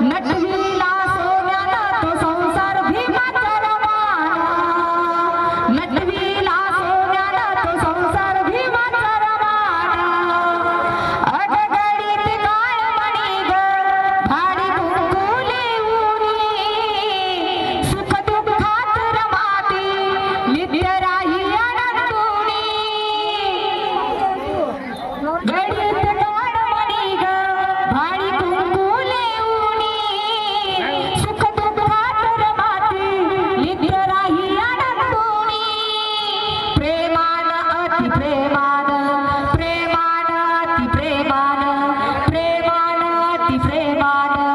नटविला सोन्याला तो संसार भीमाचा रवाना, नटविला सोन्याला तो संसार भीमाचा रवाना. अडगडीत काळमणी ग भाडी कुंकुले उनी, सुख दुःखात रमाती नित्य राही आनंदुनी. गडीत काळमणी ग भाडी कुंकुले उनी, सुख दुःखात रमाती नित्य राही आनंदुनी. प्रेमान अति प्रेमान, प्रेमान अति प्रेमान, प्रेमान अति प्रेमान.